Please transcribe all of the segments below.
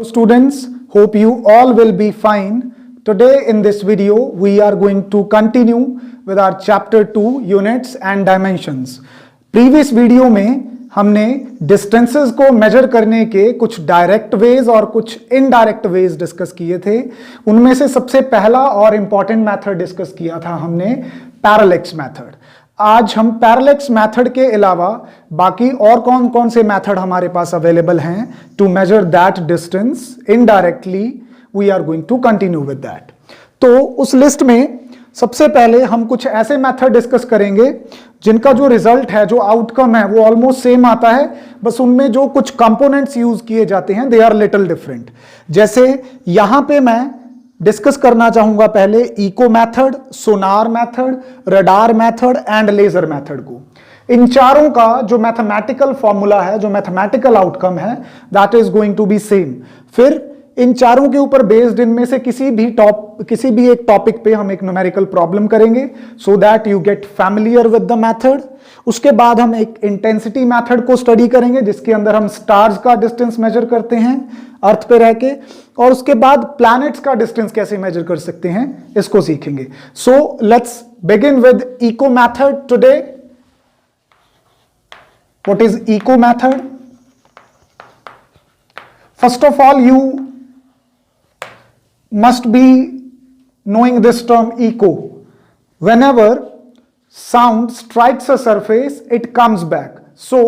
Students, hope you all will be fine. Today in this video, we are going to continue with our chapter 2 units and dimensions. Previous video में हमने distances को measure करने के कुछ direct ways और कुछ indirect ways discuss किए थे. उनमें से सबसे पहला और important method discuss किया था हमने parallax method. आज हम पैरेलैक्स मेथड के अलावा बाकी और कौन कौन से मेथड हमारे पास अवेलेबल हैं to measure that distance indirectly we are going to continue with that. तो उस लिस्ट में सबसे पहले हम कुछ ऐसे मेथड डिस्कस करेंगे जिनका जो रिजल्ट है, जो आउटकम है, वो ऑलमोस्ट सेम आता है, बस उनमें जो कुछ कंपोनेंट्स यूज किए जाते हैं दे आर लिटिल डिफरेंट. जैसे यहां पे मैं डिस्कस करना चाहूंगा पहले echo method, sonar method, radar method and laser method को. इन चारों का जो मैथमेटिकल फॉर्मूला है, जो मैथमेटिकल आउटकम है, that is going to be same. फिर इन चारों के ऊपर बेस्ड इनमें से किसी भी एक टॉपिक पे हम एक न्यूमेरिकल प्रॉब्लम करेंगे so that you get familiar with the method. उसके बाद हम एक इंटेंसिटी मेथड को स्टडी करेंगे जिसके अंदर हम स्टार्स का डिस्टेंस मेजर करते हैं अर्थ पे रह के, और उसके बाद प्लैनेट्स का डिस्टेंस कैसे मेजर कर सकते हैं इसको सीखेंगे. So let's begin with echo method today. What is echo method? First of all you must be knowing this term echo. Whenever sound strikes a surface, it comes back. So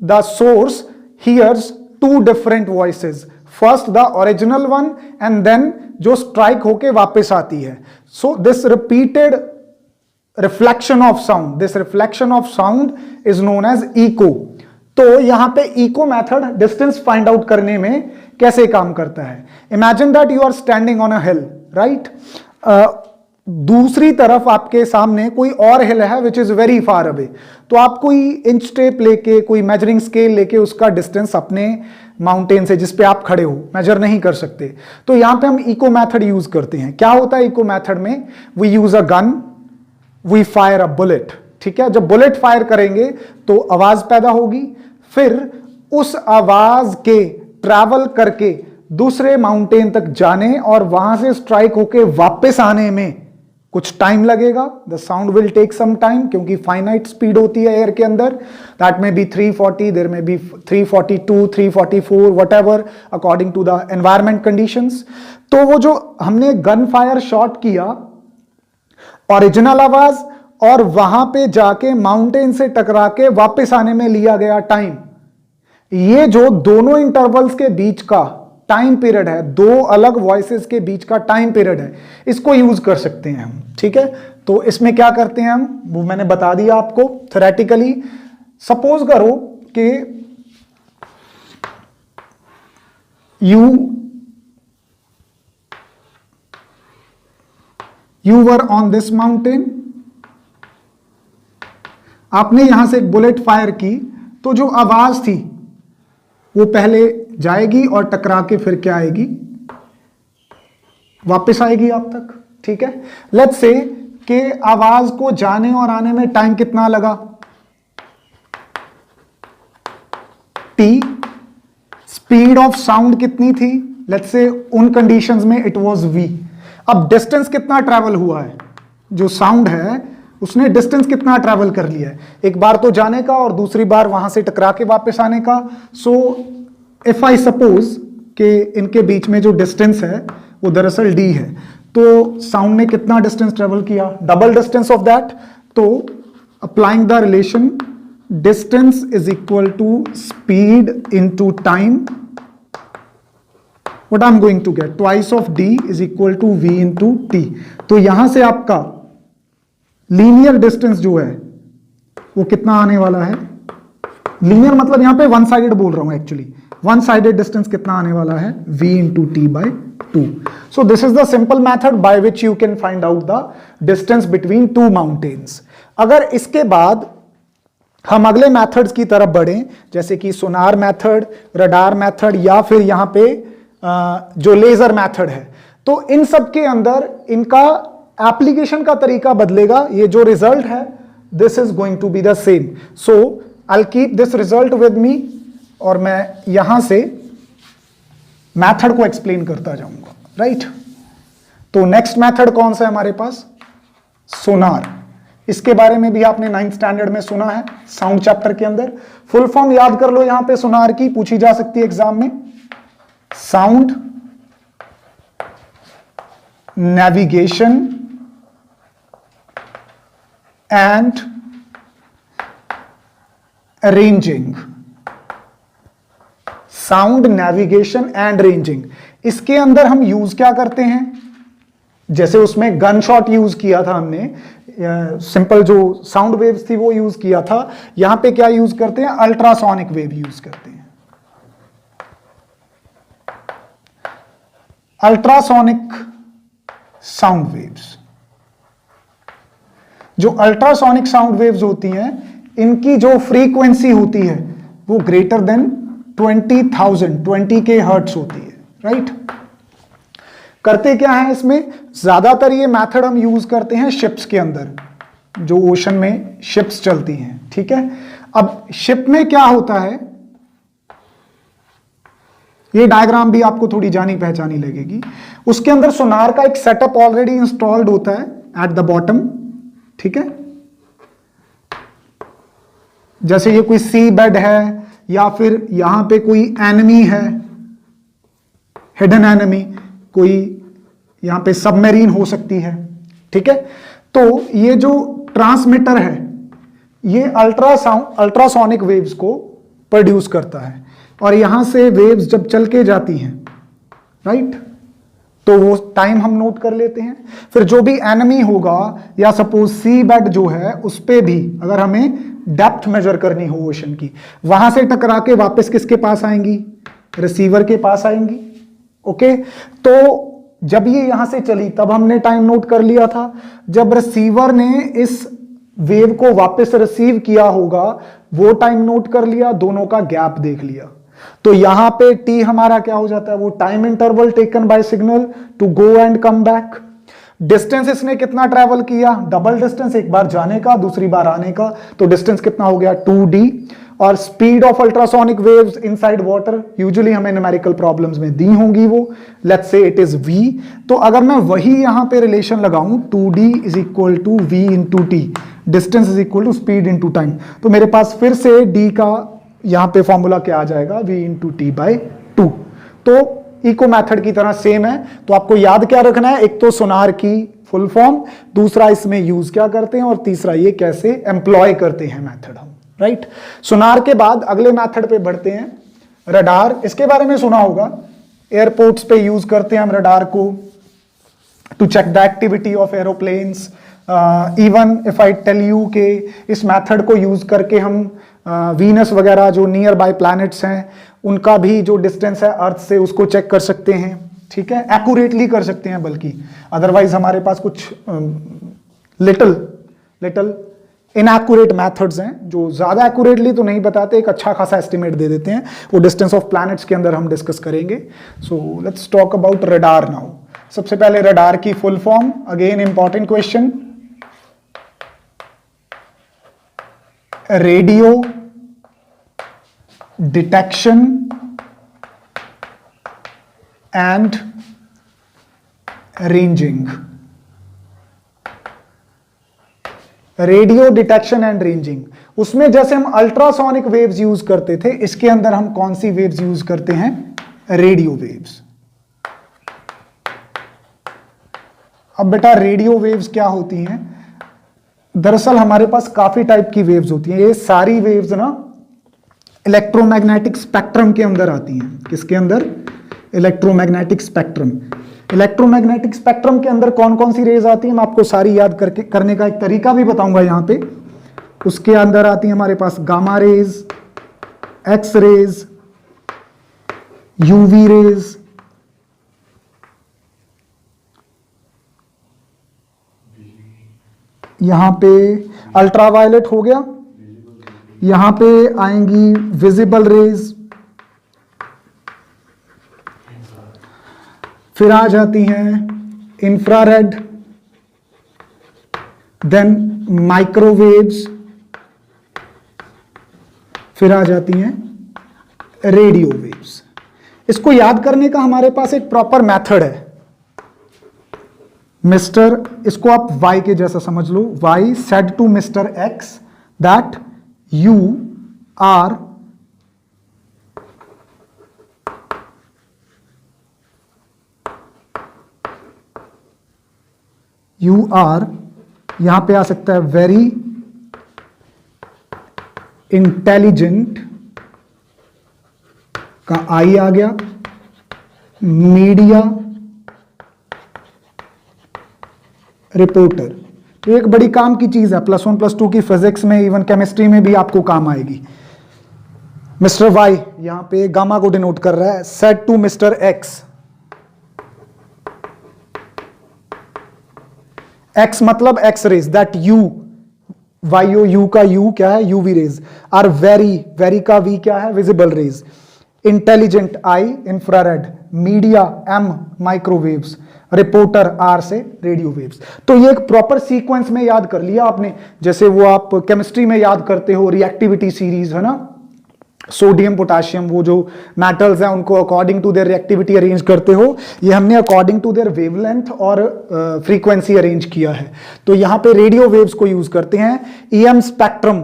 the source hears two different voices. First the original one and then जो strike होके वापस आती है. So this repeated reflection of sound, this reflection of sound is known as echo. तो यहां पे echo method distance find out करने में कैसे काम करता है. Imagine that you are standing on a hill, right. दूसरी तरफ आपके सामने कोई और हिल है which is very far away. तो आप कोई इंच टेप लेके, कोई मेजरिंग स्केल लेके उसका डिस्टेंस अपने माउंटेन से जिस पे आप खड़े हो मेजर नहीं कर सकते. तो यहां पे हम इको मेथड यूज करते हैं. क्या होता है इको मेथड में? We use a gun, we fire a bullet. ठीक है, जब बुलेट फायर करेंगे तो आवाज पैदा होगी, फिर उस आवाज के ट्रैवल करके दूसरे माउंटेन तक जाने और वहां से स्ट्राइक होके वापस आने में कुछ टाइम लगेगा. The sound will take some time क्योंकि फाइनाइट स्पीड होती है एयर के अंदर. That may be 340, there may be 342, 344, whatever according to the environment conditions. तो वो जो हमने गन फायर शॉट किया, ओरिजिनल आवाज और वहां पे जाके माउंटेन से टकरा के वापस आने में लिया गया टाइम, ये जो दोनों इंटरवल्स के बीच का टाइम पीरियड है, दो अलग वॉइसेस के बीच का टाइम पीरियड है, इसको यूज कर सकते हैं हम. ठीक है, तो इसमें क्या करते हैं हम, वो मैंने बता दिया आपको थ्योरेटिकली. सपोज करो कि you were on this mountain. आपने यहां से एक बुलेट फायर की, तो जो आवाज थी वो पहले जाएगी और टकरा के फिर क्या आएगी, वापस आएगी आप तक. ठीक है, लेट्स से कि आवाज को जाने और आने में टाइम कितना लगा, टी. स्पीड ऑफ साउंड कितनी थी, लेट्स से उन कंडीशंस में इट वाज v. अब डिस्टेंस कितना ट्रैवल हुआ है, जो साउंड है उसने डिस्टेंस कितना ट्रैवल कर लिया है, एक बार तो जाने का और दूसरी बार वहां से टकरा के वापस आने का. सो इफ आई सपोज कि इनके बीच में जो डिस्टेंस है वो दरअसल d है, तो साउंड ने कितना डिस्टेंस ट्रैवल किया, डबल डिस्टेंस ऑफ दैट. तो applying the relation distance is equal to speed into time, what I am going to get, twice of d is equal to v into t. तो यहां से आपका linear distance जो है वो कितना आने वाला है, लीनियर मतलब यहां पे वन साइडेड बोल रहा हूं एक्चुअली, वन साइडेड डिस्टेंस कितना आने वाला है, v into T by 2. So this is the simple method by which you can find out the distance between two mountains. अगर इसके बाद हम अगले मैथड्स की तरफ बढ़ें, जैसे कि सोनार मेथड, रडार मेथड या फिर यहां पे जो लेजर मेथड है, तो इन सब के अंदर इनका एप्लीकेशन का तरीका बदलेगा. ये जो रिजल्ट है this is going to be the same. So I will keep this result with me और मैं यहां से मेथड को एक्सप्लेन करता जाऊंगा, राइट। तो नेक्स्ट मेथड कौन सा है हमारे पास? सोनार। इसके बारे में भी आपने 9th स्टैंडर्ड में सुना है, साउंड चैप्टर के अंदर। फुल फॉर्म याद कर लो, यहां पे सोनार की पूछी जा सकती है एग्जाम में। Sound navigation and ranging. Sound navigation and ranging, इसके अंदर हम यूज क्या करते हैं? जैसे उसमें गन शॉट यूज किया था हमने, सिंपल जो साउंड वेव्स थी वो यूज किया था। यहां पे क्या यूज करते हैं? अल्ट्रासोनिक वेव यूज करते हैं। Ultrasonic sound waves. जो अल्ट्रासोनिक साउंड वेव्स होती हैं, इनकी जो फ्रीक्वेंसी होती है वो ग्रेटर देन 20 हर्ट्ज होती है, राइट। करते क्या है इसमें? ज्यादातर ये मेथड हम यूज करते हैं शिप्स के अंदर, जो ओशन में शिप्स चलती हैं, ठीक है। अब शिप में क्या होता है, ये डायग्राम भी आपको थोड़ी जानी पहचानी लगेगी। उसके अंदर सोनार का एक सेटअप ऑलरेडी इंस्टॉल्ड होता है एट द बॉटम, ठीक है। जैसे ये कोई सी बेड है, या फिर यहां पे कोई एनिमी है, हिडन एनिमी, कोई यहां पे सबमरीन हो सकती है, ठीक है। तो ये जो ट्रांसमीटर है, ये अल्ट्रासोनिक वेव्स को प्रोड्यूस करता है, और यहां से वेव्स जब चल के जाती हैं, राइट, तो वो टाइम हम नोट कर लेते हैं। फिर जो भी एनिमी होगा, या सपोज सी बेड जो है, उस पे भी अगर हमें डेप्थ मेजर करनी हो ओशन की, वहां से टकरा के वापस किसके पास आएंगी? रिसीवर के पास आएंगी, ओके। तो जब ये यहां से चली तब हमने टाइम नोट कर लिया था। जब रिसीवर ने इस वेव को वापस रिसीव किया होगा, वो टाइम नोट कर लिया, दोनों का गैप देख लिया। तो यहां पे टी हमारा क्या हो जाता है? वो time interval taken by signal to go and come back. Distance इसने कितना ट्रेवल किया? डबल डिस्टेंस, एक बार जाने का दूसरी बार आने का, तो डिस्टेंस कितना हो गया? 2d। और speed of ultrasonic waves inside water, usually हमें न्यूमेरिकल प्रॉब्लम्स में दी होंगी वो, let's say it is v। तो अगर मैं वही यहां पे रिलेशन लगाऊं, 2d is equal to v into T, distance is equal to speed into time, तो मेरे पास फिर से d का यहां पे फॉर्मूला क्या आ जाएगा? v into T by 2। तो इको मेथड की तरह सेम है। तो आपको याद क्या रखना है? एक तो सोनार की फुल फॉर्म, दूसरा इसमें यूज क्या करते हैं, और तीसरा ये कैसे एम्प्लॉय करते हैं मेथड हम, राइट। सोनार के बाद अगले मेथड पे बढ़ते हैं, रडार। इसके बारे में सुना होगा, एयरपोर्ट्स पे यूज करते हैं हम रडार को to check the activity of aeroplanes. Even if I tell you के इस मेथड को यूज करके हम वीनस वगैरह जो नियर बाय प्लैनेट्स हैं, उनका भी जो डिस्टेंस है अर्थ से, उसको चेक कर सकते हैं, ठीक है, एक्यूरेटली कर सकते हैं बल्कि। अदरवाइज हमारे पास कुछ लिटिल इनएक्यूरेट मेथड्स हैं जो ज्यादा एक्यूरेटली तो नहीं बताते, एक अच्छा खासा एस्टिमेट दे देते हैं। वो डिस्टेंस ऑफ प्लैनेट्स के अंदर हम डिस्कस करेंगे। So let's talk about radar now. सबसे पहले रडार की full form, again important question, radio detection and ranging. Radio detection and ranging, उसमें जैसे हम अल्ट्रासोनिक वेव्स यूज करते थे, इसके अंदर हम कौन सी वेव्स यूज करते हैं? Radio waves. अब बेटा रेडियो वेव्स क्या होती हैं? दरअसल हमारे पास काफी टाइप की वेव्स होती हैं। ये सारी वेव्स ना इलेक्ट्रोमैग्नेटिक स्पेक्ट्रम के अंदर आती हैं। किसके अंदर? Electromagnetic spectrum. इलेक्ट्रोमैग्नेटिक स्पेक्ट्रम के अंदर कौन कौन सी रेज आती हैं, मैं आपको सारी याद करने का एक तरीका भी बताऊंगा यहां पे। उसके अंदर आती है हमारे पास gamma rays, X rays, UV rays, यहां पे अल्ट्रावायलेट हो गया, यहां पे आएंगी विजिबल रेज, फिर आ जाती हैं इंफ्रारेड, देन माइक्रोवेव्स, फिर आ जाती हैं रेडियो वेव्स। इसको याद करने का हमारे पास एक प्रॉपर मेथड है मिस्टर, इसको आप y के जैसा समझ लो, y said to mister x that you are यहां पे आ सकता है वेरी इंटेलिजेंट का आई आ गया, मीडिया रिपोर्टर। तो एक बड़ी काम की चीज है, +1 +2 की फिजिक्स में, इवन केमिस्ट्री में भी आपको काम आएगी। मिस्टर वाई यहां पे गामा को डिनोट कर रहा है, said to mister X, X मतलब X rays, that you, Y O U का यू क्या है, UV rays, R very, very का वी क्या है, visible rays, intelligent I infrared, media M microwaves, reporter R से रेडियो वेव्स। तो ये एक प्रॉपर सीक्वेंस में याद कर लिया आपने, जैसे वो आप केमिस्ट्री में याद करते हो रिएक्टिविटी सीरीज, है ना, सोडियम पोटाशियम, वो जो मेटल्स हैं उनको according to their reactivity arrange करते हो, ये हमने अकॉर्डिंग टू देयर वेवलेंथ और फ्रीक्वेंसी अरेंज किया है। तो यहां पे रेडियो वेव्स को यूज करते हैं। ईएम स्पेक्ट्रम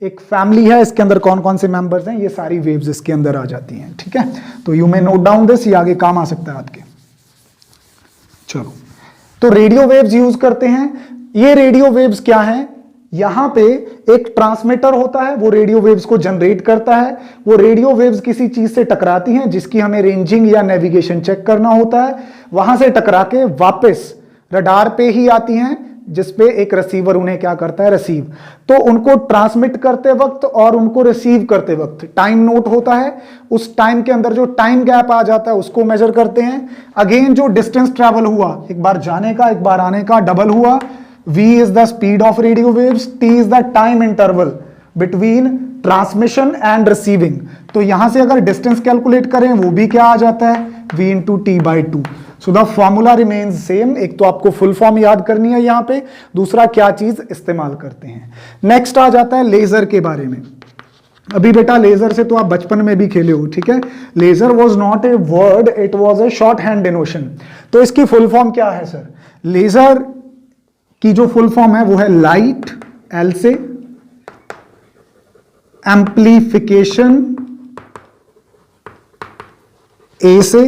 एक फैमिली है, इसके अंदर कौन कौन से मेंबर्स हैं, ये सारी वेव्स इसके अंदर आ जाती हैं, ठीक है। तो you may note down this, ये आगे काम आ सकता है आपके। चलो, तो रेडियो वेव्स यूज करते हैं। ये रेडियो वेव्स क्या हैं, यहां पे एक ट्रांसमीटर होता है, वो रेडियो वेव्स को जनरेट करता है। वो रेडियो वेव्स किसी चीज से टकराती हैं जिसकी हमें रेंजिंग या नेविगेशन चेक करना होता है, वहां से टकरा के वापस रडार पे ही आती हैं, जिसपे एक रिसीवर उन्हें क्या करता है, रिसीव। तो उनको ट्रांसमिट करते वक्त और उनको रिसीव करते वक्त टाइम नोट होता है, उस टाइम के अंदर जो टाइम गैप आ जाता है उसको मेजर करते हैं। अगेन जो डिस्टेंस ट्रैवल हुआ, एक बार जाने का एक बार आने का, डबल हुआ। v is the speed of radio waves, t is the time interval between transmission and receiving। तो यहां से अगर डिस्टेंस कैलकुलेट करें वो भी क्या आ जाता है, v into t/2। So the formula remains same. एक तो आपको फुल फॉर्म याद करनी है यहां पे, दूसरा क्या चीज इस्तेमाल करते हैं। नेक्स्ट आ जाता है लेजर के बारे में। अभी बेटा लेजर से तो आप बचपन में भी खेले हो, ठीक है। Laser was not a word, it was a shorthand denotation. तो इसकी फुल फॉर्म क्या है सर, लेजर की जो फुल फॉर्म है वो है लाइट, एल से, एम्प्लीफिकेशन, ए से,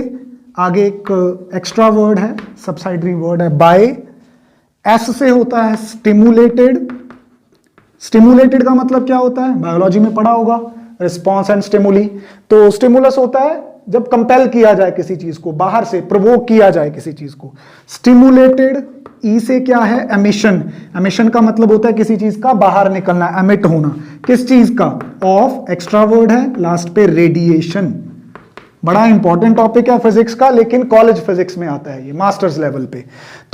आगे एक एक्स्ट्रा वर्ड है, सबसाइडरी वर्ड है बाय, एस से होता है स्टिमुलेटेड। स्टिमुलेटेड का मतलब क्या होता है, बायोलॉजी में पढ़ा होगा, रिस्पॉन्स एंड स्टिमुली। तो स्टिमुलस होता है जब कंपेल किया जाए किसी चीज को, बाहर से प्रोवोक किया जाए किसी चीज को। स्टिमुलेटेड, ई से क्या है, एमिशन। एमिशन का मतलब होता है किसी चीज का बाहर निकलना, एमिट होना। किस चीज का, ऑफ, एक्स्ट्रा वर्ड है लास्ट पे, रेडिएशन। बड़ा इंपॉर्टेंट टॉपिक है फिजिक्स का, लेकिन कॉलेज फिजिक्स में आता है ये, मास्टर्स लेवल पे।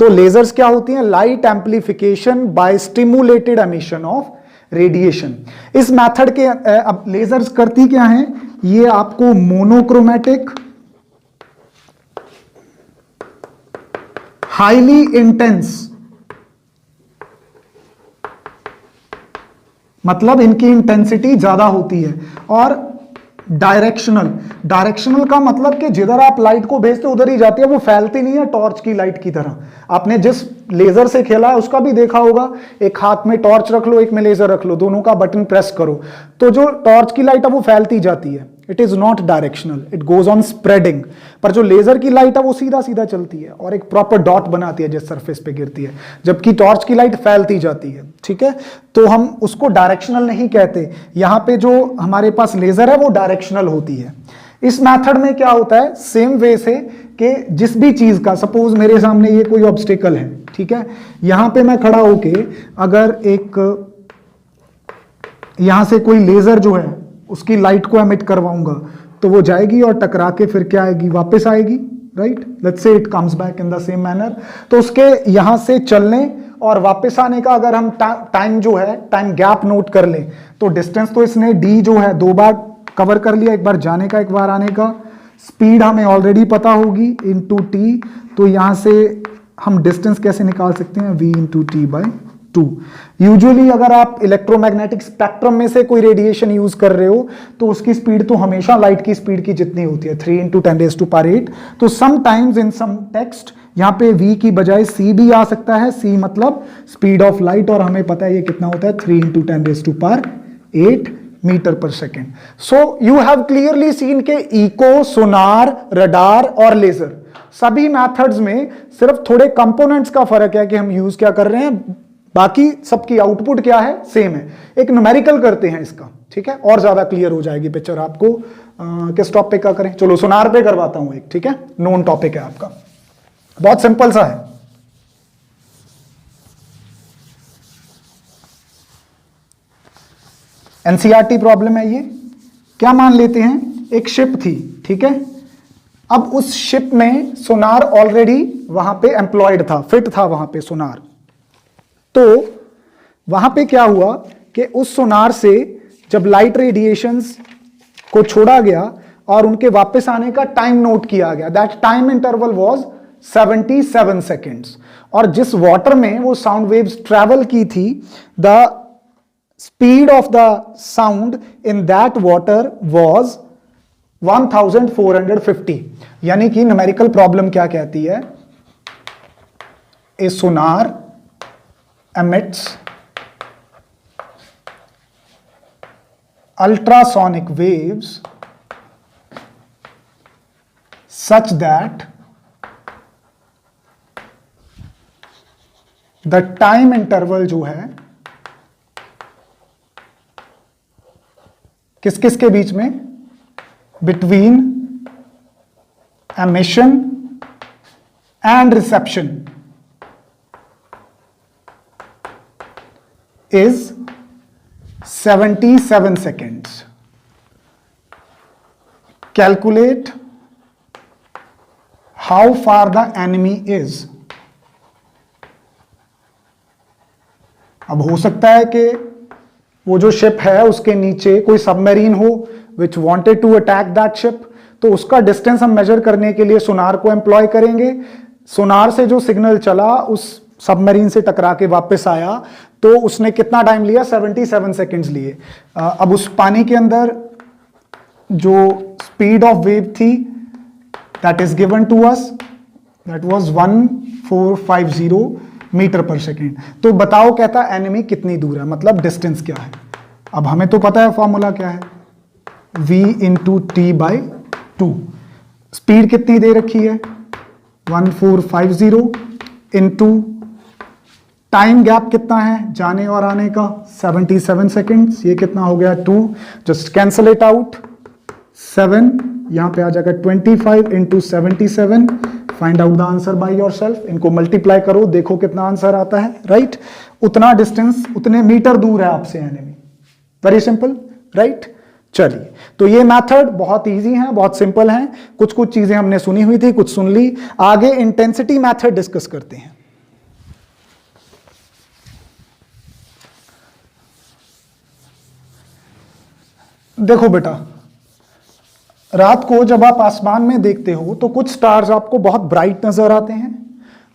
तो लेजर्स क्या होती हैं, light amplification by stimulated emission of radiation. इस मेथड के अब लेजर्स करती क्या हैं, ये आपको मोनोक्रोमेटिक, हाईली इंटेंस, मतलब इनकी इंटेंसिटी ज्यादा होती है, और डायरेक्शनल। डायरेक्शनल का मतलब कि जिधर आप लाइट को भेजते उधर ही जाती है, वो फैलती नहीं है टॉर्च की लाइट की तरह। आपने जिस लेजर से खेला है उसका भी देखा होगा, एक हाथ में टॉर्च रख लो, एक में लेजर रख लो, दोनों का बटन प्रेस करो, तो जो टॉर्च की लाइट है वो फैलती जाती है। It is not directional, it goes on spreading. पर जो लेजर की लाइट है वो सीधा सीधा चलती है और एक प्रॉपर डॉट बनाती है जिस सरफेस पे गिरती है, जबकि टॉर्च की लाइट फैलती जाती है, ठीक है। तो हम उसको डायरेक्शनल नहीं कहते। यहां पे जो हमारे पास लेजर है वो डायरेक्शनल होती है। इस मेथड में क्या होता है, सेम वे से कि जिस भी चीज का, सपोज मेरे सामने ये कोई ऑब्स्टिकल है, ठीक है, यहां पे मैं खड़ा होके अगर एक यहां से कोई लेजर जो है उसकी लाइट को एमिट करवाऊंगा, तो वो जाएगी और टकरा के फिर क्या आएगी, वापस आएगी, right. Let's say it comes back in the same manner. तो उसके यहां से चलने और वापस आने का अगर हम टाइम जो है, टाइम गैप नोट कर लें, तो डिस्टेंस तो इसने डी जो है 2 बार कवर कर लिया, एक बार जाने का एक बार आने का। स्पीड हमें ऑलरेडी पता होगी, इनटू टी। तो यहां से हम डिस्टेंस कैसे निकाल सकते हैं, v into T by 2। Usually अगर आप इलेक्ट्रोमैग्नेटिक स्पेक्ट्रम में से कोई रेडिएशन यूज कर रहे हो तो उसकी स्पीड तो हमेशा लाइट की स्पीड की जितनी होती है, 3 × 10⁸। तो समटाइम्स इन सम टेक्स्ट यहां पे v की बजाय c भी आ सकता है। c मतलब स्पीड ऑफ लाइट, और हमें पता है ये कितना होता है, 3 × 10⁸ metre per second. So you have clearly seen के इको, सोनार, रडार और लेजर सभी मेथड्स में सिर्फ थोड़े कंपोनेंट्स का फर्क है कि हम यूज क्या कर रहे हैं, बाकी सबकी आउटपुट क्या है, सेम है। एक न्यूमेरिकल करते हैं इसका, ठीक है, और ज्यादा क्लियर हो जाएगी पिक्चर आपको। किस टॉपिक का करें, चलो सोनार पे करवाता हूं एक, ठीक है, नोन टॉपिक है आपका, बहुत सिंपल सा है। एनसीईआरटी प्रॉब्लम है ये। क्या मान लेते हैं, एक शिप थी, ठीक है, अब उस शिप में सोनार ऑलरेडी वहां पे एम्प्लॉयड था, फिट था वहां पे सोनार। तो वहां पे क्या हुआ कि उस सोनार से जब लाइट रेडिएशंस को छोड़ा गया और उनके वापस आने का टाइम नोट किया गया, that time interval was 77 seconds. और जिस वाटर में वो साउंड वेव्स ट्रेवल की थी, the speed of the sound in that water was 1450। यानी कि न्यूमेरिकल प्रॉब्लम क्या कहती है, ए सोनार emits ultrasonic waves such that the time interval जो है किस किस के बीच में, between emission and reception is 77 seconds. Calculate how far the enemy is. अब हो सकता है कि वो जो शिप है उसके नीचे कोई सबमरीन हो which wanted to attack that ship, तो उसका डिस्टेंस हम मेजर करने के लिए सोनार को एम्प्लॉय करेंगे। सोनार से जो सिग्नल चला उस सबमरीन से टकरा के वापस आया, तो उसने कितना टाइम लिया, 77 सेकेंड्स लिए। अब उस पानी के अंदर जो स्पीड ऑफ वेव थी that is given to us, that was 1450 metre per second. तो बताओ कहता एनिमी कितनी दूर है, मतलब डिस्टेंस क्या है। अब हमें तो पता है फॉर्मूला क्या है, v × t/2। स्पीड कितनी दे रखी है, 1450 इंटू टाइम गैप कितना है जाने और आने का, 77 सेकेंड्स। ये कितना हो गया, 2, जस्ट कैंसल इट आउट, 7 यहां पे आ जाएगा, 25 × 77। Find out the answer by yourself. इनको मल्टीप्लाई करो, देखो कितना आंसर आता है, राइट। उतना डिस्टेंस, उतने मीटर दूर है आपसे एनिमी। Very simple, right. चलिए, तो ये मेथड बहुत इजी है, बहुत सिंपल है। कुछ कुछ चीजें हमने सुनी हुई थी, कुछ सुन ली। आगे इंटेंसिटी मेथड डिस्कस करते हैं। देखो बेटा, रात को जब आप आसमान में देखते हो तो कुछ स्टार्स आपको बहुत ब्राइट नजर आते हैं,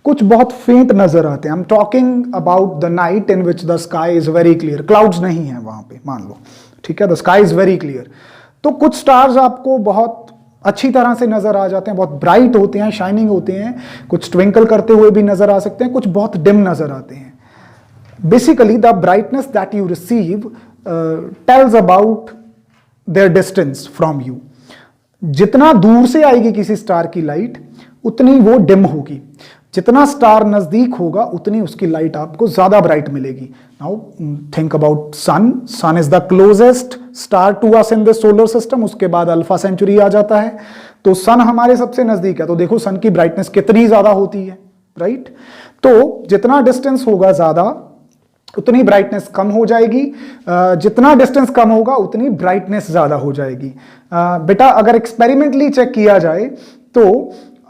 कुछ बहुत फेंट नजर आते हैं। I am talking about the night in which the sky is very clear, clouds नहीं है वहां पे, मान लो, ठीक है, the sky is very clear. तो कुछ स्टार्स आपको बहुत अच्छी तरह से नजर आ जाते हैं, बहुत ब्राइट होते हैं, शाइनिंग होते हैं, कुछ ट्विंकल करते हुए भी नजर आ सकते हैं, कुछ बहुत डिम नजर आते हैं। Basically the brightness that you receive tells about their distance from you. जितना दूर से आएगी किसी स्टार की लाइट उतनी वो डिम होगी, जितना स्टार नजदीक होगा उतनी उसकी लाइट आपको ज्यादा ब्राइट मिलेगी। Now think about sun. Sun is the closest star to us in the solar system, उसके बाद अल्फा सेंचुरी आ जाता है, तो सन हमारे सबसे नजदीक है। तो देखो सन की ब्राइटनेस कितनी ज्यादा होती है, राइट। तो जितना डिस्टेंस होगा ज्यादा उतनी ब्राइटनेस कम हो जाएगी, जितना डिस्टेंस कम होगा उतनी ब्राइटनेस ज्यादा हो जाएगी। बेटा अगर एक्सपेरिमेंटली चेक किया जाए तो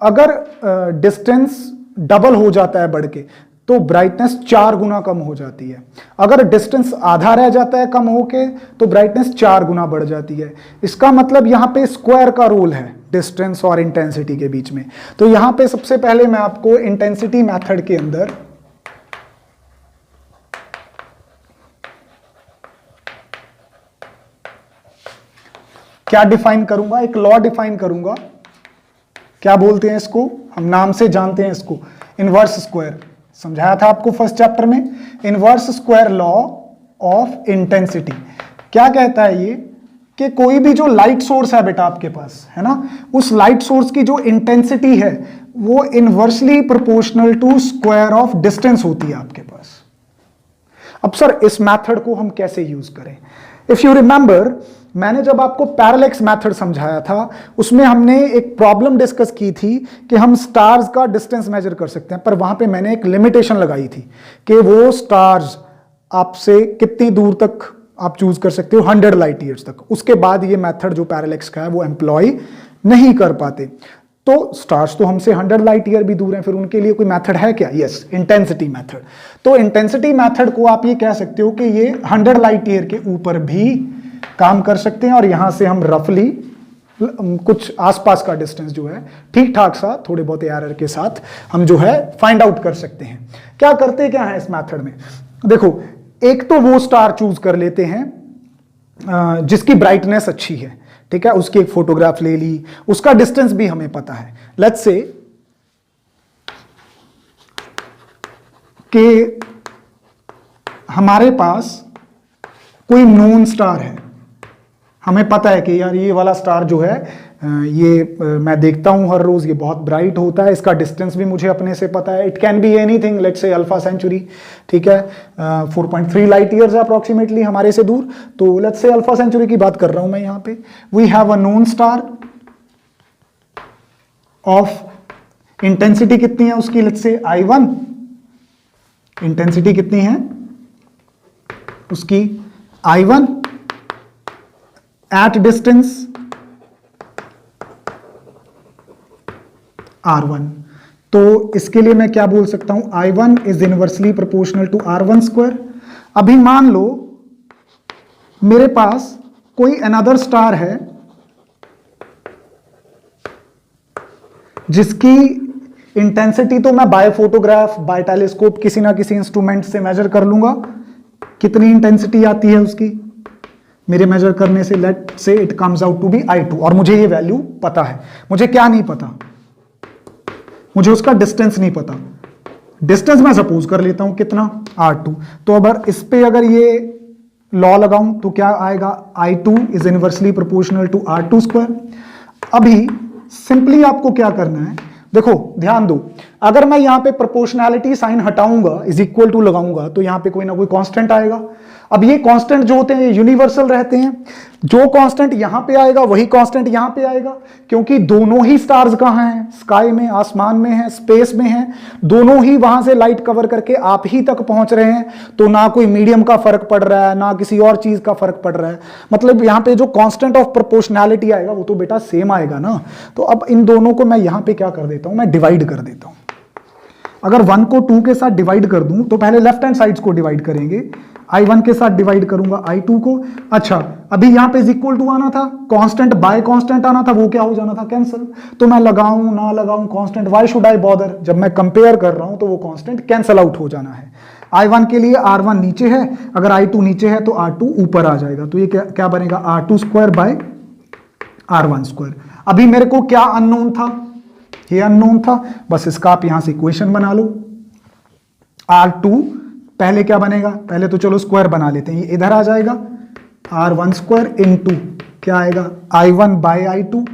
अगर डिस्टेंस डबल हो जाता है बढ़ के तो ब्राइटनेस 4 गुना कम हो जाती है। अगर डिस्टेंस आधा रह जाता है कम होके तो ब्राइटनेस 4 गुना बढ़ जाती है। इसका मतलब यहाँ पे स्क्वायर का रोल है डिस्टेंस और इंटेंसिटी के बीच में। तो यहाँ पे सबसे पहले मैं आपको इंटेंसिटी मेथड के अंदर क्या डिफाइन करूंगा, एक लॉ डिफाइन करूंगा। क्या बोलते हैं इसको, हम नाम से जानते हैं इसको, इनवर्स स्क्वायर। समझाया था आपको फर्स्ट चैप्टर में, inverse square law of intensity. क्या कहता है ये कि कोई भी जो लाइट सोर्स है बेटा आपके पास, है ना, उस लाइट सोर्स की जो इंटेंसिटी है वो inversely proportional to square of distance होती है आपके पास। अब सर इस मेथड को हम कैसे यूज करें? इफ यू रिमेंबर, मैंने जब आपको पैरेलैक्स मेथड समझाया था उसमें हमने एक प्रॉब्लम डिस्कस की थी कि हम स्टार्स का डिस्टेंस मेजर कर सकते हैं, पर वहां पे मैंने एक लिमिटेशन लगाई थी कि वो स्टार्स आपसे कितनी दूर तक आप चूज कर सकते हो, 100 लाइट ईयर्स तक। उसके बाद ये मेथड जो पैरेलैक्स का है वो एम्प्लॉय नहीं कर पाते। तो स्टार्स तो हमसे 100 लाइट ईयर भी दूर हैं, फिर उनके लिए कोई मेथड है क्या? Yes, intensity method. तो इंटेंसिटी मेथड को आप ये कह सकते हो कि ये 100 लाइट ईयर के ऊपर भी काम कर सकते हैं, और यहां से हम रफली कुछ आसपास का डिस्टेंस जो है ठीक ठाक सा थोड़े बहुत एरर के साथ हम जो है फाइंड आउट कर सकते हैं। क्या करते क्या है इस मेथड में? देखो, एक तो वो स्टार चूज कर लेते हैं जिसकी ब्राइटनेस अच्छी है, ठीक है, उसकी एक फोटोग्राफ ले ली, उसका डिस्टेंस भी हमें पता है। लेट्स से कि हमारे पास कोई नोन स्टार है, हमें पता है कि यार ये वाला स्टार जो है ये मैं देखता हूं हर रोज, ये बहुत ब्राइट होता है, इसका डिस्टेंस भी मुझे अपने से पता है। It can be anything, let's say Alpha Centauri, ठीक है, 4.3 लाइट ईयर्स अप्रोक्सीमेटली हमारे से दूर। तो लेट्स से अल्फा सेंचुरी की बात कर रहा हूं मैं यहां पे। We have a known star of intensity कितनी है उसकी, लेट्स से I1, इंटेंसिटी कितनी है उसकी I1 एट डिस्टेंस R1। तो इसके लिए मैं क्या बोल सकता हूं, I1 is inversely proportional to R1 square. अभी मान लो मेरे पास कोई अनदर स्टार है जिसकी इंटेंसिटी तो मैं बाय फोटोग्राफ, बाय टेलीस्कोप, किसी ना किसी इंस्ट्रूमेंट से मेजर कर लूंगा। कितनी इंटेंसिटी आती है उसकी मेरे मेजर करने से, let say it comes out to be I2, और मुझे ये वैल्यू पता है। मुझे क्या नहीं पता, मुझे उसका डिस्टेंस नहीं पता। डिस्टेंस मैं सपोज कर लेता हूं कितना, R2। तो अगर इस पे अगर ये लॉ लगाऊं तो क्या आएगा, I2 is inversely proportional to R2 square. अभी सिंपली आपको क्या करना है, देखो ध्यान दो, अगर मैं यहां पे प्रोपोर्शनैलिटी साइन हटाऊंगा, इज इक्वल टू लगाऊंगा, तो यहां पे कोई ना कोई कांस्टेंट आएगा। अब ये कांस्टेंट जो होते हैं ये यूनिवर्सल रहते हैं, जो कांस्टेंट यहां पे आएगा वही कांस्टेंट यहां पे आएगा, क्योंकि दोनों ही स्टार्स कहां हैं, स्काई में, आसमान में है, स्पेस में है, दोनों ही वहां से लाइट कवर करके आप ही तक पहुंच रहे हैं। तो ना कोई मीडियम का फर्क पड़ रहा है, ना किसी और चीज का फर्क पड़ रहा है, मतलब यहां पे जो कांस्टेंट ऑफ प्रोपोर्शनैलिटी आएगा वो तो बेटा सेम आएगा ना। तो अब इन दोनों को मैं यहां पे क्या कर देता हूं, मैं डिवाइड कर देता हूं। अगर 1 को 2 के साथ डिवाइड कर दूं तो पहले लेफ्ट हैंड साइड्स को डिवाइड करेंगे, I1 के साथ डिवाइड करूंगा I2 को। अच्छा, अभी यहां पे इज इक्वल टू आना था, कांस्टेंट बाय कांस्टेंट आना था, वो क्या हो जाना था, कैंसिल। तो मैं लगाऊं ना लगाऊं constant, why should I bother, जब मैं कंपेयर कर रहा हूं तो वो कांस्टेंट कैंसिल आउट हो जाना है। I1 के लिए R1 नीचे है, अगर I2 नीचे है तो R2 ऊपर आ जाएगा। तो ये क्या बनेगा, R2 square by R1 square. अभी मेरे को क्या अननोन था, ये अननोन था, बस इसका आप यहां से इक्वेशन बना लो। R2 पहले क्या बनेगा, पहले तो चलो स्क्वायर बना लेते हैं, ये इधर आ जाएगा, R1 स्क्वायर इनटू क्या आएगा, I1 बाय I2।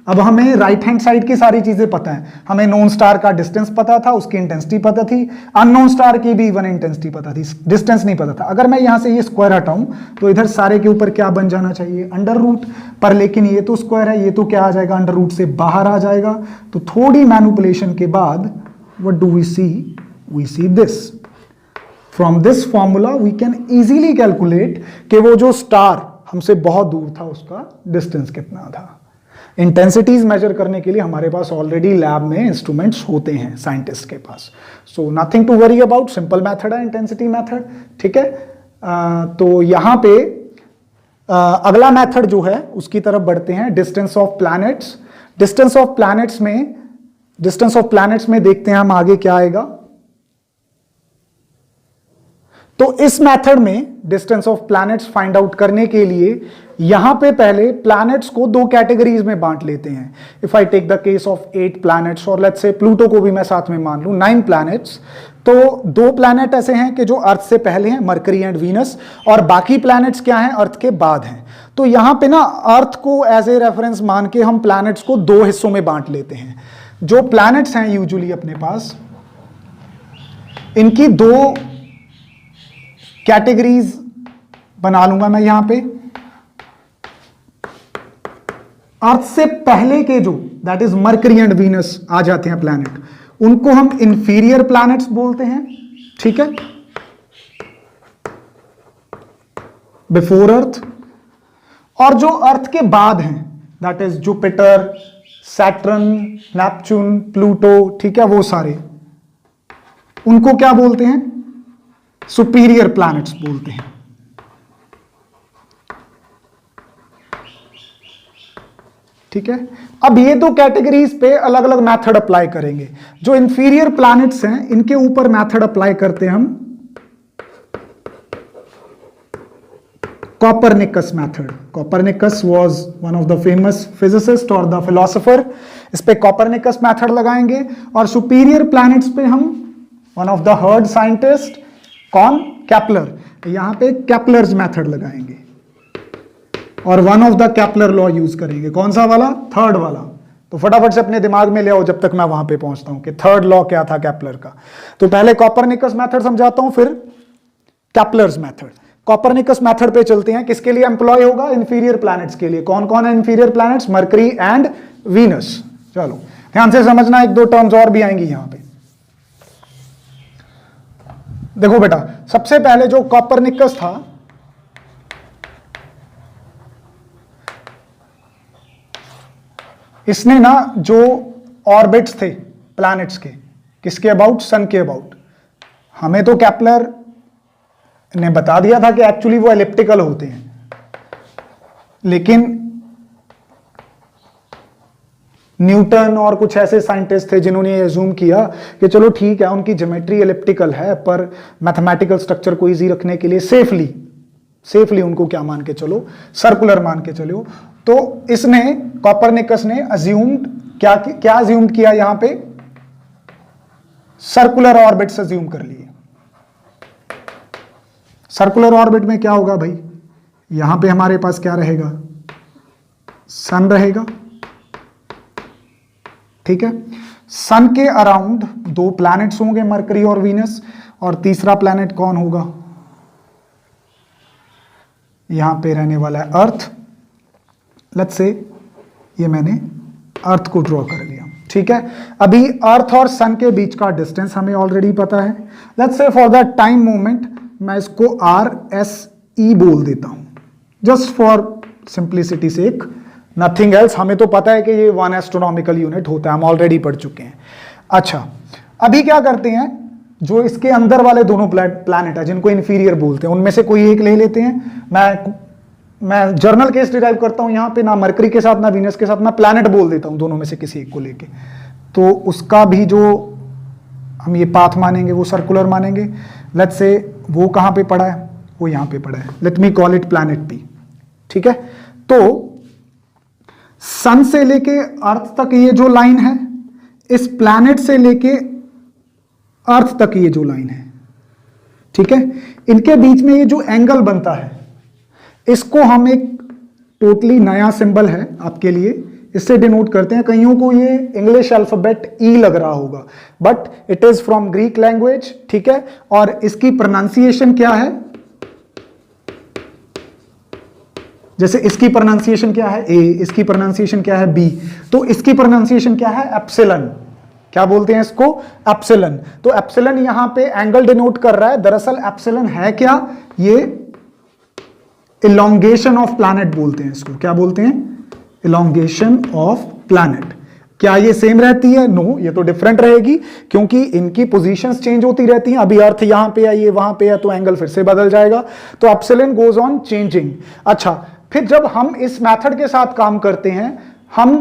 अब हमें राइट हैंड साइड की सारी चीजें पता है, हमें नोन स्टार का डिस्टेंस पता था, उसकी इंटेंसिटी पता थी, अननोन स्टार की भी इवन इंटेंसिटी पता थी, डिस्टेंस नहीं पता था। अगर मैं यहां से ये स्क्वायर हटाऊं तो इधर सारे के ऊपर क्या बन जाना चाहिए, अंडर रूट पर, लेकिन ये तो स्क्वायर है, ये तो क्या आ जाएगा, अंडर रूट से बाहर आ जाएगा। तो थोड़ी मैनिपुलेशन के बाद what do we see this. From this formula we can easily calculate कि वो जो स्टार हमसे बहुत दूर था उसका डिस्टेंस कितना था। इंटेंसिटीज मेजर करने के लिए हमारे पास ऑलरेडी लैब में इंस्ट्रूमेंट्स होते हैं साइंटिस्ट के पास, so nothing to worry about, simple method है इंटेंसिटी मेथड, ठीक है। तो यहां पे अगला मेथड जो है उसकी तरफ बढ़ते हैं, distance of planets. Distance of planets में देखते हैं हम आगे क्या आएगा। तो इस मेथड में distance of planets find out करने के लिए यहां पे पहले प्लैनेट्स को दो कैटेगरीज में बांट लेते हैं. If I take the case of 8 planets और लेट्स से प्लूटो को भी मैं साथ में मान लूं 9 प्लैनेट्स, तो दो प्लैनेट ऐसे हैं कि जो अर्थ से पहले हैं, मरकरी एंड वीनस, और बाकी प्लैनेट्स क्या हैं, अर्थ के बाद हैं. तो यहां पे ना अर्थ को एज ए रेफरेंस मान के हम प्लैनेट्स को दो हिस्सों में बांट लेते हैं. जो प्लैनेट्स हैं यूजुअली अपने पास, इनकी दो कैटेगरीज बना लूंगा मैं यहां पे. अर्थ से पहले के जो that is Mercury and Venus आ जाते हैं प्लैनेट, उनको हम इंफीरियर प्लैनेट्स बोलते हैं. ठीक है, बिफोर अर्थ. और जो अर्थ के बाद हैं that is Jupiter, Saturn, Neptune, Pluto, ठीक है, वो सारे, उनको क्या बोलते हैं, सुपीरियर प्लैनेट्स बोलते हैं. ठीक है, अब ये दो कैटेगरीज पे अलग अलग मेथड अप्लाई करेंगे. जो इंफीरियर प्लैनेट्स हैं इनके ऊपर मेथड अप्लाई करते हैं हम Copernicus method. Copernicus was one of the famous physicist और द फिलोसोफर. इस पे कॉपरनिकस मेथड लगाएंगे. और सुपीरियर प्लैनेट्स पे हम one of the heard scientist, कौन, केपलर, यहां पे केपलर्स मेथड लगाएंगे और one of the Kepler law use करेंगे. कौन सा वाला, थर्ड वाला. तो फटाफट से अपने दिमाग में ले आओ जब तक मैं वहां पे पहुंचता हूं कि थर्ड लॉ क्या था केपलर का. तो पहले कॉपरनिकस मेथड समझाता हूं, फिर केपलर्स मेथड. कॉपरनिकस मेथड पे चलते हैं. किसके लिए एम्प्लॉय होगा, इंफीरियर प्लैनेट्स के लिए. कौन कौन है inferior planets, mercury and Venus. चलो ध्यान से समझना, एक दो टर्म्स और भी आएंगी यहां पे. देखो बेटा, सबसे पहले जो कॉपरनिकस था, इसने ना जो ऑर्बिट्स थे प्लैनेट्स के, किसके अबाउट, सन के अबाउट. हमें तो केपलर ने बता दिया था कि एक्चुअली वो एलिप्टिकल होते हैं, लेकिन न्यूटन और कुछ ऐसे साइंटिस्ट थे जिन्होंने ये अज्यूम किया कि चलो ठीक है, उनकी ज्योमेट्री एलिप्टिकल है, पर मैथमेटिकल स्ट्रक्चर को इजी रखने के लिए सेफली उनको क्या मान के चलो, सर्कुलर मान के चलो. तो इसने, कॉपरनिकस ने अज्यूम्ड क्या अज्यूम्ड किया यहां पे, सर्कुलर ऑर्बिट्स अज्यूम कर लिए. सर्कुलर ऑर्बिट में क्या होगा भाई, यहां पे हमारे पास क्या रहेगा, सन रहेगा. ठीक है, सन के अराउंड दो प्लैनेट्स होंगे, मरकरी और वीनस, और तीसरा प्लैनेट कौन होगा, यहां पे रहने वाला है अर्थ. लेट्स से ये मैंने अर्थ को ड्रॉ कर लिया. ठीक है, अभी अर्थ और सन के बीच का डिस्टेंस हमें ऑलरेडी पता है. Let's say for the time moment मैं इसको RSE बोल देता हूं, just for simplicity sake, nothing else. हमें तो पता है कि ये 1 एस्ट्रोनॉमिकल यूनिट होता है, हम ऑलरेडी पढ़ चुके हैं. अच्छा, अभी क्या करते हैं, जो इसके अंदर वाले दोनों प्लैनेट है जिनको इंफीरियर बोलते हैं, उनमें से कोई एक ले लेते हैं. मैं जर्नल केस डिराइव करता हूं यहां पे, ना मरकरी के साथ ना वीनस के साथ, मैं प्लैनेट बोल देता हूं दोनों में से किसी एक को लेके. तो उसका भी जो हम ये पाथ मानेंगे वो सर्कुलर मानेंगे. लेट्स से वो कहां पे पड़ा है, वो यहां पे पड़ा है. Let me call it planet P. ठीक है, तो सन से लेके अर्थ तक ये जो लाइन है, इस प्लैनेट से लेके अर्थ तक ये जो लाइन है, ठीक है, इनके बीच में ये जो एंगल बनता है, इसको हम एक टोटली नया सिंबल है आपके लिए, इससे डिनोट करते हैं. कईयों को ये इंग्लिश अल्फाबेट E लग रहा होगा, but it is from Greek language. ठीक है, और इसकी प्रोनाउंसिएशन क्या है, जैसे इसकी प्रोनाउंसिएशन क्या है A, इसकी प्रोनाउंसिएशन क्या है B, तो इसकी प्रोनाउंसिएशन क्या है, एप्सिलॉन. क्या बोलते हैं इसको, एप्सिलॉन. तो एप्सिलॉन यहां पे एंगल डिनोट कर रहा है. दरअसल एप्सिलॉन है क्या, ये इलोंगेशन ऑफ प्लैनेट बोलते हैं इसको. क्या बोलते हैं, इलोंगेशन ऑफ प्लैनेट. क्या ये सेम रहती है, नो, ये तो डिफरेंट रहेगी, क्योंकि इनकी पोजीशंस चेंज होती रहती हैं. अभी अर्थ यहां पे है, ये वहां पे है, तो एंगल फिर से बदल जाएगा. तो एप्सिलॉन गोज ऑन चेंजिंग. अच्छा, फिर जब हम इस मेथड के साथ काम करते हैं, हम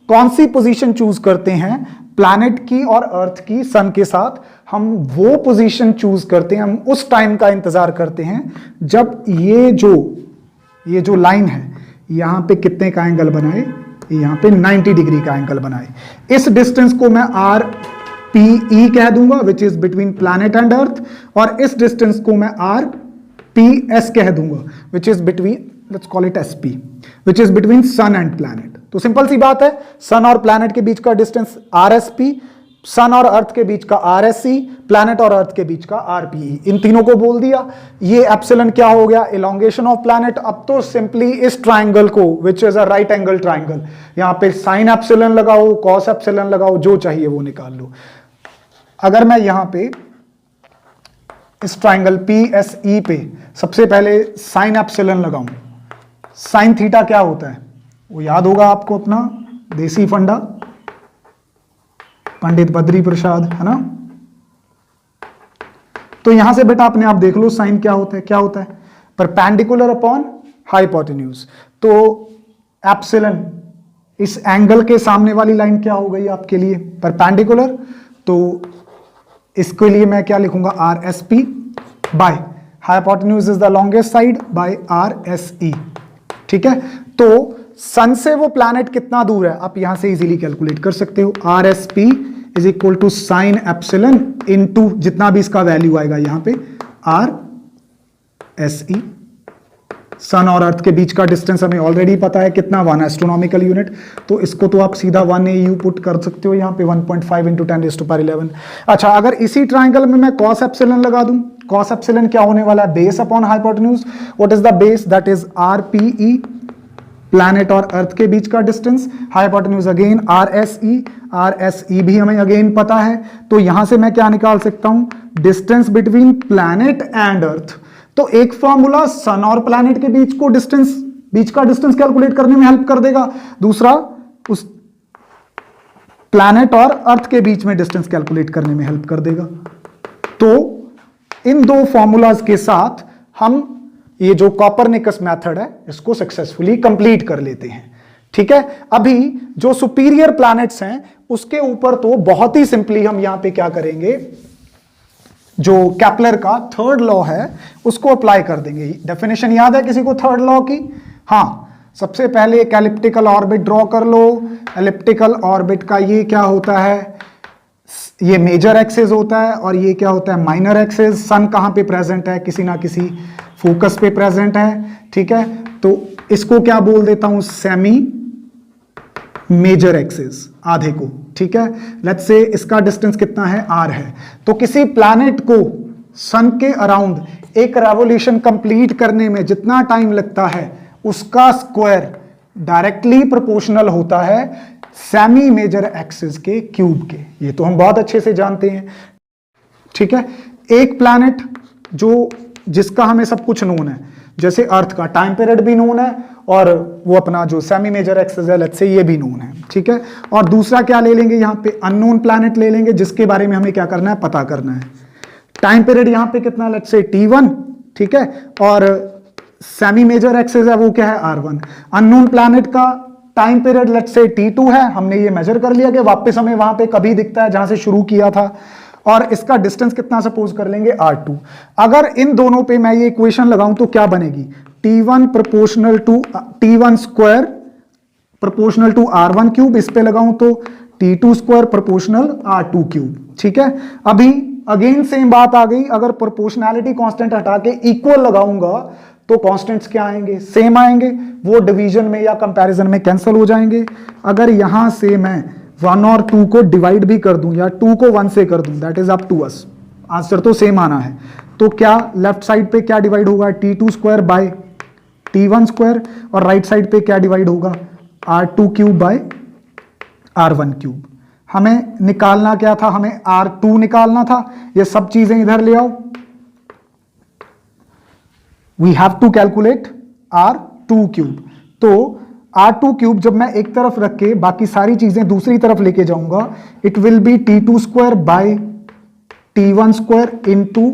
कौन सी पोजीशन चूज करते हैं, प्लैनेट की और अर्थ की सन के साथ, हम वो पोजीशन चूज करते हैं, हम उस टाइम का इंतजार करते हैं जब ये जो लाइन है यहां पे कितने का एंगल बनाए, यहां पे 90 डिग्री का एंगल बनाए। इस डिस्टेंस को मैं आर पी ई कह दूंगा which is between planet and earth, और इस डिस्टेंस को मैं आर पी एस कह दूंगा which is between, let's call it S P, which is between sun and planet. तो सिंपल सी बात है, सन और प्लैनेट के बीच का distance R S P, sun और अर्थ के बीच का आर एस सी, प्लैनेट और अर्थ के बीच का आर पी ई, इन तीनों को बोल दिया। ये एप्सिलॉन क्या हो गया, इलोंगेशन ऑफ प्लैनेट। अब तो सिंपली इस ट्राइंगल को which is a right angle triangle, यहां पे साइन एप्सिलॉन लगाओ, कॉस एप्सिलॉन लगाओ, जो चाहिए वो निकाल लो। अगर मैं यहां पे इस ट्राइंगल पी एस ई पे सबसे पहले साइन एप्सिलॉन लगाऊं, साइन थीटा क्या होता है वो याद होगा आपको, अपना देसी फंडा, पंडित बद्री प्रसाद, है ना। तो यहां से बेटा अपने आप देख लो साइन क्या होता है, क्या होता है, परपेंडिकुलर अपॉन हाइपोटेन्यूज। तो एप्सिलॉन, इस एंगल के सामने वाली लाइन क्या हो गई आपके लिए, परपेंडिकुलर। तो इसके लिए मैं क्या लिखूंगा, are S P by hypotenuse is the longest side by R S E. ठीक है, तो सन से वो प्लैनेट कितना दूर है आप यहां से इजीली कैलकुलेट कर सकते हो। R S P is equal to sine epsilon into जितना भी इसका वैल्यू आएगा यहां पे आर एस ई। सन और अर्थ के बीच का डिस्टेंस हमें ऑलरेडी पता है कितना, 1 एस्ट्रोनॉमिकल यूनिट। तो इसको तो आप सीधा 1 AU पुट कर सकते हो यहां पे, 1.5 इंटू 10⁻11। अच्छा, अगर इसी ट्राइंगल में मैं कॉस एप्सिलॉन लगा दूं, कॉस एप्सिलॉन क्या होने वाला है, base upon hypotenuse. What is the base, that is R P E, planet और अर्थ के बीच का distance, hypotenuse again R S E, R S E भी हमें अगेन पता है। तो यहां से मैं क्या निकाल सकता हूं, distance between planet and earth. तो एक फॉर्मूला सन और प्लैनेट के बीच का डिस्टेंस कैलकुलेट करने में हेल्प कर देगा, दूसरा उस प्लैनेट और अर्थ के बीच में डिस्टेंस कैलकुलेट करने में हेल्प कर देगा। तो इन दो फॉर्मूलाज के साथ हम ये जो कॉपरनिकस मेथड है इसको सक्सेसफुली कंप्लीट कर लेते हैं। ठीक है, अभी जो सुपीरियर प्लैनेट्स हैं उसके ऊपर तो बहुत ही सिंपली हम यहां पे क्या करेंगे, जो केपलर का थर्ड लॉ है उसको अप्लाई कर देंगे। डेफिनेशन याद है किसी को थर्ड लॉ की? हाँ, सबसे पहले एक एलिप्टिकल ऑर्बिट ड्रॉ कर लो। एलिप्टिकल ऑर्बिट का ये क्या होता है, ये मेजर एक्सिस होता है और ये क्या होता है, माइनर एक्सिस। सन कहां पे प्रेजेंट है, किसी ना किसी फोकस पे प्रेजेंट है। ठीक है, तो इसको क्या बोल देता हूं, सेमी मेजर एक्सिस, आधे को। ठीक है, लेट्स से इसका डिस्टेंस कितना है, आर है। तो किसी प्लैनेट को सन के अराउंड एक रेवोल्यूशन कंप्लीट करने में जितना टाइम लगता है उसका स्क्वायर डायरेक्टली प्रोपोर्शनल होता है सेमी मेजर एक्सिस के क्यूब के। ये तो हम बहुत अच्छे से जानते हैं। ठीक है, एक प्लैनेट जिसका हमें सब कुछ नोन है, जैसे अर्थ का टाइम पीरियड भी नोन है और वो अपना जो सेमी मेजर एक्सिस है लेट्स से ये भी नोन है। ठीक है, और दूसरा क्या ले लेंगे, यहां पे अननोन प्लैनेट ले लेंगे जिसके बारे में हमें क्या करना है, पता करना है। टाइम पीरियड यहां पे कितना, लेट्स से T1। ठीक है, और सेमी मेजर एक्सिस है वो क्या है, R1। अननोन प्लैनेट का time period let's say T2 है, हमने ये मेजर कर लिया कि वापस हमें वहां पे कभी दिखता है जहां से शुरू किया था। और इसका डिस्टेंस कितना सपोज कर लेंगे, R2। अगर इन दोनों पे मैं ये इक्वेशन लगाऊं तो क्या बनेगी, T1 proportional to T1 square proportional to R1 cube. इस पे लगाऊं तो T2 square proportional R2 cube. ठीक है, अभी अगेन सेम बात आ गई, अगर प्रोपोर्शनैलिटी कांस्टेंट हटा के इक्वल लगाऊंगा तो कांस्टेंट्स क्या आएंगे, सेम आएंगे। वो डिवीजन में या कंपैरिजन में कैंसिल हो जाएंगे। अगर यहां से मैं 1 और 2 को डिवाइड भी कर दूं या 2 को 1 से कर दूं, that is up to us, answer तो सेम आना है। तो क्या लेफ्ट साइड पे क्या डिवाइड होगा, T2 square by T1 square, और राइट साइड पे क्या डिवाइड होगा, R2 cube by R1 cube. हमें निकालना क्या था, हमें R2 निकालना था। ये सब चीजें इधर ले आओ, we have to calculate R2 cube. तो R2 क्यूब जब मैं एक तरफ रख के बाकी सारी चीजें दूसरी तरफ लेके जाऊंगा, it will be T2 square by T1 square into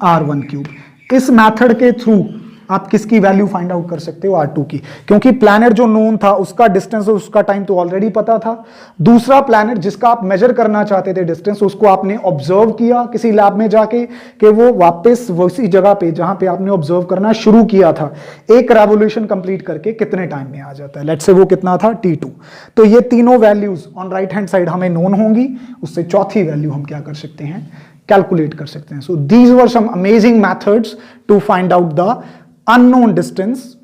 R1 cube. इस मेथड के थ्रू आप किसकी वैल्यू फाइंड आउट कर सकते हो, R2 की, क्योंकि प्लैनेट जो नोन था उसका डिस्टेंस उसका टाइम तो ऑलरेडी पता था। दूसरा प्लैनेट जिसका आप मेजर करना चाहते थे डिस्टेंस, उसको आपने ऑब्जर्व किया किसी लैब में जाके कि वो वापस उसी जगह पे जहां पे आपने ऑब्जर्व करना शुरू किया था, एक रेवोल्यूशन कंप्लीट करके कितने टाइम में आ जाता है, लेट्स से वो कितना था T2। तो ये तीनों values on right hand side हमें नोन होंगी, उससे चौथी वैल्यू हम क्या कर सकते हैं, कैलकुलेट कर सकते हैं। So these were some amazing methods to find out the unknown distance,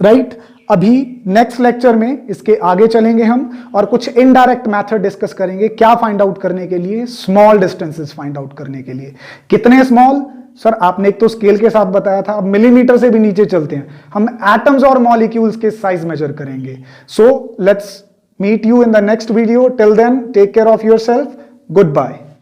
right. अभी नेक्स्ट लेक्चर में इसके आगे चलेंगे हम और कुछ इनडायरेक्ट मेथड डिस्कस करेंगे, क्या फाइंड आउट करने के लिए, स्मॉल डिस्टेंसेस फाइंड आउट करने के लिए। कितने स्मॉल सर, आपने एक तो स्केल के साथ बताया था, अब मिलीमीटर से भी नीचे चलते हैं, हम एटम्स और मॉलिक्यूल्स के साइज मेजर करेंगे। So let's meet you in the next video, till then take care of yourself, good bye.